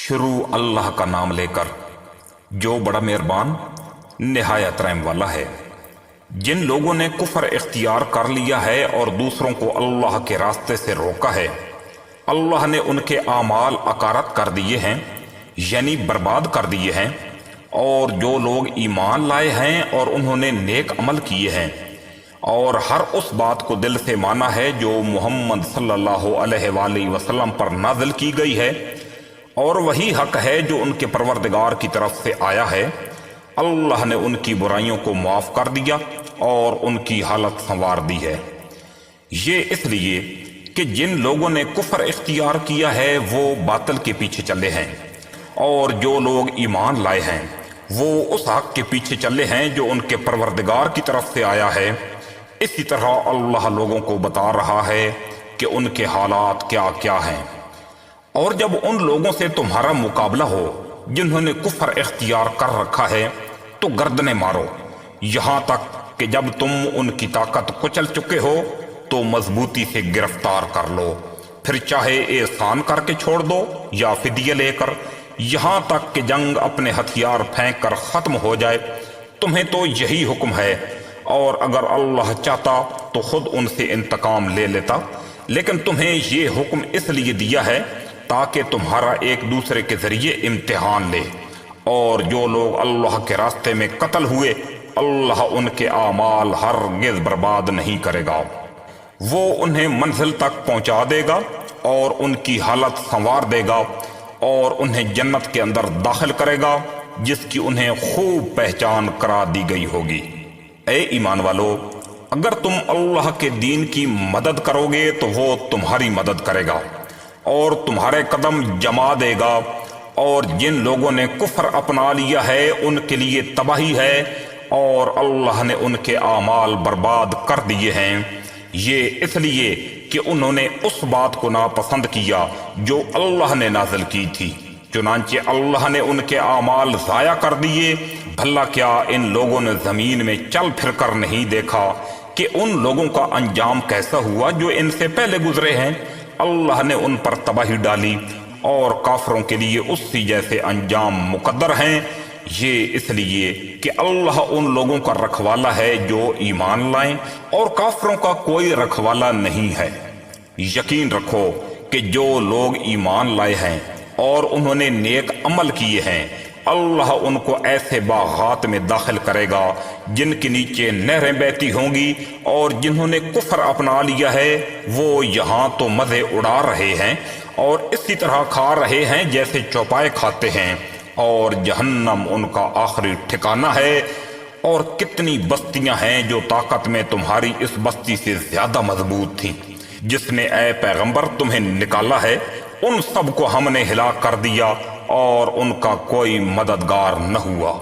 شروع اللہ کا نام لے کر جو بڑا مہربان نہایت رحم والا ہے۔ جن لوگوں نے کفر اختیار کر لیا ہے اور دوسروں کو اللہ کے راستے سے روکا ہے، اللہ نے ان کے اعمال اکارت کر دیے ہیں، یعنی برباد کر دیے ہیں۔ اور جو لوگ ایمان لائے ہیں اور انہوں نے نیک عمل کیے ہیں اور ہر اس بات کو دل سے مانا ہے جو محمد صلی اللہ علیہ وآلہ وسلم پر نازل کی گئی ہے، اور وہی حق ہے جو ان کے پروردگار کی طرف سے آیا ہے، اللہ نے ان کی برائیوں کو معاف کر دیا اور ان کی حالت سنوار دی ہے۔ یہ اس لیے کہ جن لوگوں نے کفر اختیار کیا ہے وہ باطل کے پیچھے چلے ہیں، اور جو لوگ ایمان لائے ہیں وہ اس حق کے پیچھے چلے ہیں جو ان کے پروردگار کی طرف سے آیا ہے۔ اسی طرح اللہ لوگوں کو بتا رہا ہے کہ ان کے حالات کیا کیا ہیں۔ اور جب ان لوگوں سے تمہارا مقابلہ ہو جنہوں نے کفر اختیار کر رکھا ہے تو گردنیں مارو، یہاں تک کہ جب تم ان کی طاقت کچل چکے ہو تو مضبوطی سے گرفتار کر لو، پھر چاہے احسان کر کے چھوڑ دو یا فدیہ لے کر، یہاں تک کہ جنگ اپنے ہتھیار پھینک کر ختم ہو جائے۔ تمہیں تو یہی حکم ہے، اور اگر اللہ چاہتا تو خود ان سے انتقام لے لیتا، لیکن تمہیں یہ حکم اس لیے دیا ہے تاکہ تمہارا ایک دوسرے کے ذریعے امتحان لے۔ اور جو لوگ اللہ کے راستے میں قتل ہوئے، اللہ ان کے اعمال ہرگز برباد نہیں کرے گا، وہ انہیں منزل تک پہنچا دے گا اور ان کی حالت سنوار دے گا، اور انہیں جنت کے اندر داخل کرے گا جس کی انہیں خوب پہچان کرا دی گئی ہوگی۔ اے ایمان والو، اگر تم اللہ کے دین کی مدد کرو گے تو وہ تمہاری مدد کرے گا اور تمہارے قدم جما دے گا، اور جن لوگوں نے کفر اپنا لیا ہے ان کے لیے تباہی ہے، اور اللہ نے ان کے اعمال برباد کر دیے ہیں۔ یہ اس لیے کہ انہوں نے اس بات کو ناپسند کیا جو اللہ نے نازل کی تھی، چنانچہ اللہ نے ان کے اعمال ضائع کر دیے۔ بھلا کیا ان لوگوں نے زمین میں چل پھر کر نہیں دیکھا کہ ان لوگوں کا انجام کیسا ہوا جو ان سے پہلے گزرے ہیں؟ اللہ نے ان پر تباہی ڈالی، اور کافروں کے لیے اسی جیسے انجام مقدر ہیں۔ یہ اس لیے کہ اللہ ان لوگوں کا رکھوالا ہے جو ایمان لائیں، اور کافروں کا کوئی رکھوالا نہیں ہے۔ یقین رکھو کہ جو لوگ ایمان لائے ہیں اور انہوں نے نیک عمل کیے ہیں، اللہ ان کو ایسے باغات میں داخل کرے گا جن کے نیچے نہریں بہتی ہوں گی، اور جنہوں نے کفر اپنا لیا ہے وہ یہاں تو مزے اڑا رہے ہیں اور اسی طرح کھا رہے ہیں جیسے چوپائے کھاتے ہیں، اور جہنم ان کا آخری ٹھکانہ ہے۔ اور کتنی بستیاں ہیں جو طاقت میں تمہاری اس بستی سے زیادہ مضبوط تھیں، جس نے اے پیغمبر تمہیں نکالا ہے، ان سب کو ہم نے ہلاک کر دیا اور ان کا کوئی مددگار نہ ہوا۔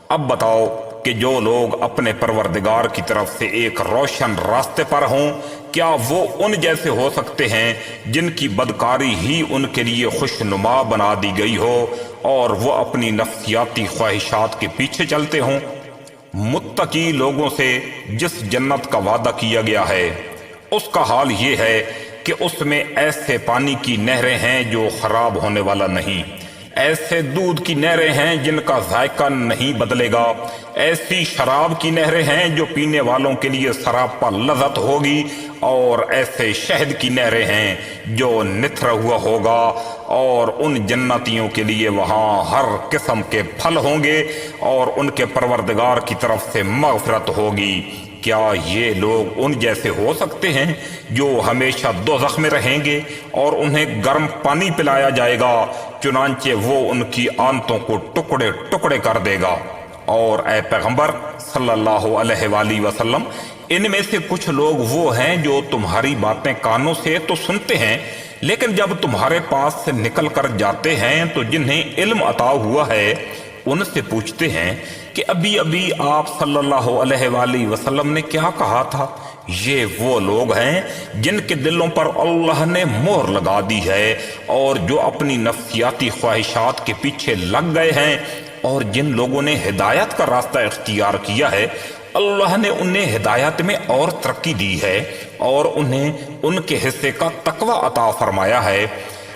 اب بتاؤ کہ جو لوگ اپنے پروردگار کی طرف سے ایک روشن راستے پر ہوں، کیا وہ ان جیسے ہو سکتے ہیں جن کی بدکاری ہی ان کے لیے خوشنما بنا دی گئی ہو اور وہ اپنی نفسیاتی خواہشات کے پیچھے چلتے ہوں؟ متقی لوگوں سے جس جنت کا وعدہ کیا گیا ہے اس کا حال یہ ہے کہ اس میں ایسے پانی کی نہریں ہیں جو خراب ہونے والا نہیں، ایسے دودھ کی نہریں ہیں جن کا ذائقہ نہیں بدلے گا، ایسی شراب کی نہریں ہیں جو پینے والوں کے لیے سراپا لذت ہوگی، اور ایسے شہد کی نہریں ہیں جو نتھرا ہوا ہوگا، اور ان جنتیوں کے لیے وہاں ہر قسم کے پھل ہوں گے، اور ان کے پروردگار کی طرف سے مغفرت ہوگی۔ کیا یہ لوگ ان جیسے ہو سکتے ہیں جو ہمیشہ دوزخ میں رہیں گے اور انہیں گرم پانی پلایا جائے گا، چنانچہ وہ ان کی آنتوں کو ٹکڑے ٹکڑے کر دے گا؟ اور اے پیغمبر صلی اللہ علیہ وآلہ وسلم، ان میں سے کچھ لوگ وہ ہیں جو تمہاری باتیں کانوں سے تو سنتے ہیں، لیکن جب تمہارے پاس سے نکل کر جاتے ہیں تو جنہیں علم عطا ہوا ہے ان سے پوچھتے ہیں کہ ابھی ابھی آپ صلی اللہ علیہ وآلہ وسلم نے کیا کہا تھا؟ یہ وہ لوگ ہیں جن کے دلوں پر اللہ نے مہر لگا دی ہے، اور جو اپنی نفسیاتی خواہشات کے پیچھے لگ گئے ہیں، اور جن لوگوں نے ہدایت کا راستہ اختیار کیا ہے اللہ نے انہیں ہدایت میں اور ترقی دی ہے، اور انہیں ان کے حصے کا تقوی عطا فرمایا ہے۔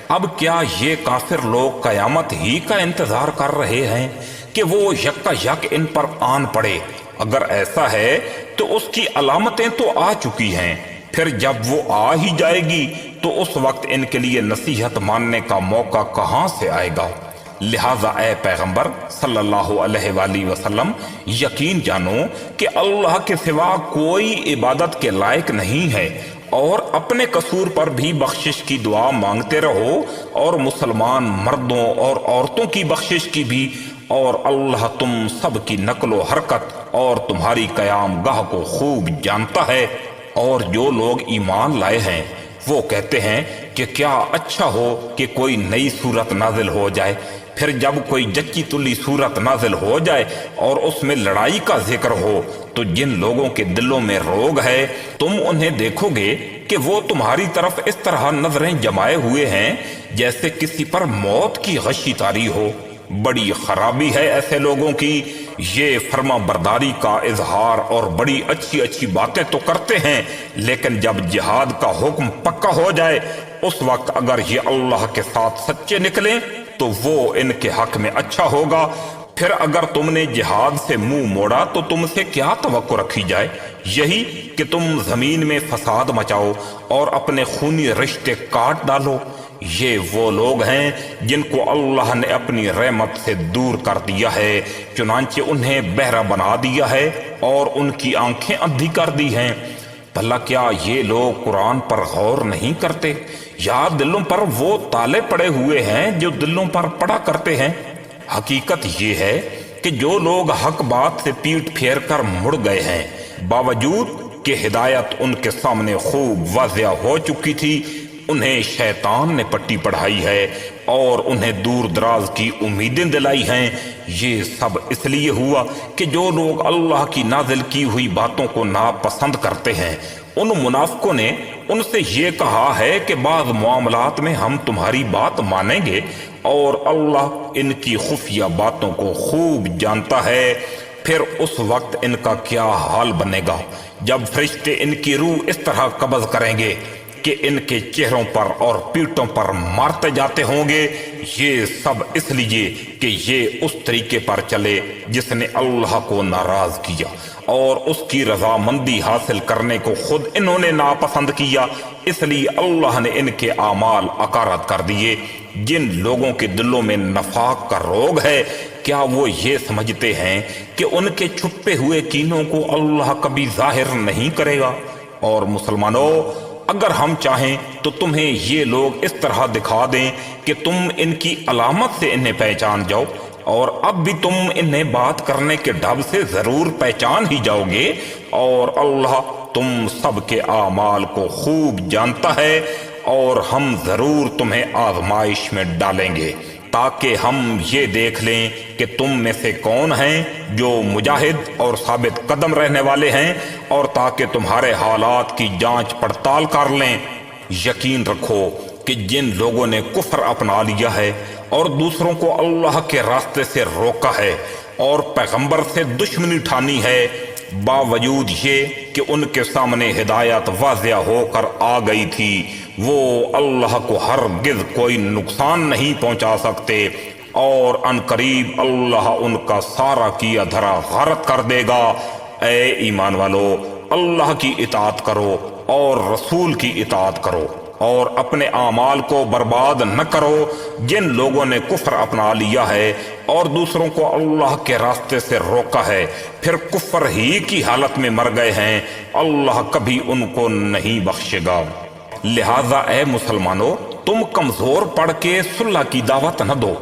اب کیا یہ کافر لوگ قیامت ہی کا انتظار کر رہے ہیں کہ وہ یکا یک ان پر آن پڑے؟ اگر ایسا ہے تو اس کی علامتیں تو آ چکی ہیں، پھر جب وہ آ ہی جائے گی تو اس وقت ان کے لیے نصیحت ماننے کا موقع کہاں سے آئے گا؟ لہذا اے پیغمبر صلی اللہ علیہ وآلہ وسلم، یقین جانو کہ اللہ کے سوا کوئی عبادت کے لائق نہیں ہے، اور اپنے قصور پر بھی بخشش کی دعا مانگتے رہو، اور مسلمان مردوں اور عورتوں کی بخشش کی بھی، اور اللہ تم سب کی نقل و حرکت اور تمہاری قیام گاہ کو خوب جانتا ہے۔ اور جو لوگ ایمان لائے ہیں وہ کہتے ہیں کہ کیا اچھا ہو کہ کوئی نئی صورت نازل ہو جائے، پھر جب کوئی جچی تلی صورت نازل ہو جائے اور اس میں لڑائی کا ذکر ہو تو جن لوگوں کے دلوں میں روگ ہے تم انہیں دیکھو گے کہ وہ تمہاری طرف اس طرح نظریں جمائے ہوئے ہیں جیسے کسی پر موت کی غشی طاری ہو۔ بڑی خرابی ہے ایسے لوگوں کی، یہ فرما برداری کا اظہار اور بڑی اچھی اچھی باتیں تو کرتے ہیں، لیکن جب جہاد کا حکم پکا ہو جائے اس وقت اگر یہ اللہ کے ساتھ سچے نکلیں تو وہ ان کے حق میں اچھا ہوگا، پھر اگر تم نے جہاد سے منہ موڑا تو تم سے کیا توقع رکھی جائے؟ یہی کہ تم زمین میں فساد مچاؤ اور اپنے خونی رشتے کاٹ ڈالو۔ یہ وہ لوگ ہیں جن کو اللہ نے اپنی رحمت سے دور کر دیا ہے، چنانچہ انہیں بہرا بنا دیا ہے اور ان کی آنکھیں اندھی کر دی ہیں۔ بھلا کیا یہ لوگ قرآن پر غور نہیں کرتے، یا دلوں پر وہ تالے پڑے ہوئے ہیں جو دلوں پر پڑا کرتے ہیں؟ حقیقت یہ ہے کہ جو لوگ حق بات سے پیٹ پھیر کر مڑ گئے ہیں، باوجود کہ ہدایت ان کے سامنے خوب واضح ہو چکی تھی، انہیں شیطان نے پٹی پڑھائی ہے اور انہیں دور دراز کی امیدیں دلائی ہیں۔ یہ سب اس لیے ہوا کہ جو لوگ اللہ کی نازل کی ہوئی باتوں کو ناپسند کرتے ہیں، ان منافقوں نے ان سے یہ کہا ہے کہ بعض معاملات میں ہم تمہاری بات مانیں گے، اور اللہ ان کی خفیہ باتوں کو خوب جانتا ہے۔ پھر اس وقت ان کا کیا حال بنے گا جب فرشتے ان کی روح اس طرح قبض کریں گے کہ ان کے چہروں پر اور پیٹھوں پر مارتے جاتے ہوں گے۔ یہ سب اس لیے کہ یہ اس طریقے پر چلے جس نے اللہ کو ناراض کیا، اور اس کی رضامندی حاصل کرنے کو خود انہوں نے ناپسند کیا، اس لیے اللہ نے ان کے اعمال اکارت کر دیے۔ جن لوگوں کے دلوں میں نفاق کا روگ ہے، کیا وہ یہ سمجھتے ہیں کہ ان کے چھپے ہوئے کینوں کو اللہ کبھی ظاہر نہیں کرے گا؟ اور مسلمانوں، اگر ہم چاہیں تو تمہیں یہ لوگ اس طرح دکھا دیں کہ تم ان کی علامت سے انہیں پہچان جاؤ، اور اب بھی تم انہیں بات کرنے کے ڈھب سے ضرور پہچان ہی جاؤ گے، اور اللہ تم سب کے اعمال کو خوب جانتا ہے، اور ہم ضرور تمہیں آزمائش میں ڈالیں گے تاکہ ہم یہ دیکھ لیں کہ تم میں سے کون ہیں جو مجاہد اور ثابت قدم رہنے والے ہیں، اور تاکہ تمہارے حالات کی جانچ پڑتال کر لیں۔ یقین رکھو کہ جن لوگوں نے کفر اپنا لیا ہے اور دوسروں کو اللہ کے راستے سے روکا ہے اور پیغمبر سے دشمنی ٹھانی ہے، باوجود یہ کہ ان کے سامنے ہدایت واضح ہو کر آ گئی تھی، وہ اللہ کو ہرگز کوئی نقصان نہیں پہنچا سکتے، اور ان قریب اللہ ان کا سارا کیا دھرا غارت کر دے گا۔ اے ایمان والو، اللہ کی اطاعت کرو اور رسول کی اطاعت کرو، اور اپنے اعمال کو برباد نہ کرو۔ جن لوگوں نے کفر اپنا لیا ہے اور دوسروں کو اللہ کے راستے سے روکا ہے، پھر کفر ہی کی حالت میں مر گئے ہیں، اللہ کبھی ان کو نہیں بخشے گا۔ لہذا اے مسلمانوں، تم کمزور پڑھ کے صلح کی دعوت نہ دو،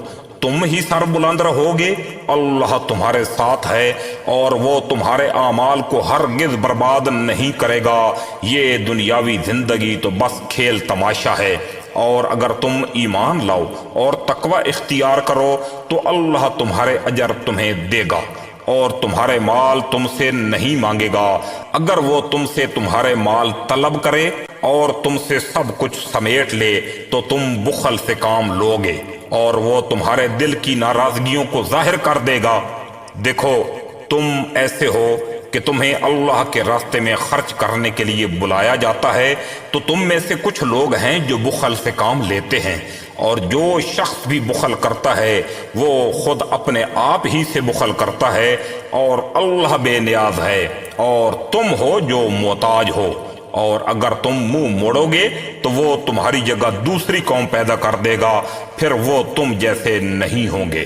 تم ہی سر بلند رہو گے، اللہ تمہارے ساتھ ہے اور وہ تمہارے اعمال کو ہرگز برباد نہیں کرے گا۔ یہ دنیاوی زندگی تو بس کھیل تماشا ہے، اور اگر تم ایمان لاؤ اور تقوی اختیار کرو تو اللہ تمہارے اجر تمہیں دے گا، اور تمہارے مال تم سے نہیں مانگے گا۔ اگر وہ تم سے تمہارے مال طلب کرے اور تم سے سب کچھ سمیٹ لے تو تم بخل سے کام لوگے، اور وہ تمہارے دل کی ناراضگیوں کو ظاہر کر دے گا۔ دیکھو، تم ایسے ہو کہ تمہیں اللہ کے راستے میں خرچ کرنے کے لیے بلایا جاتا ہے، تو تم میں سے کچھ لوگ ہیں جو بخل سے کام لیتے ہیں، اور جو شخص بھی بخل کرتا ہے وہ خود اپنے آپ ہی سے بخل کرتا ہے، اور اللہ بے نیاز ہے اور تم ہو جو محتاج ہو۔ اور اگر تم منہ موڑو گے تو وہ تمہاری جگہ دوسری قوم پیدا کر دے گا، پھر وہ تم جیسے نہیں ہوں گے۔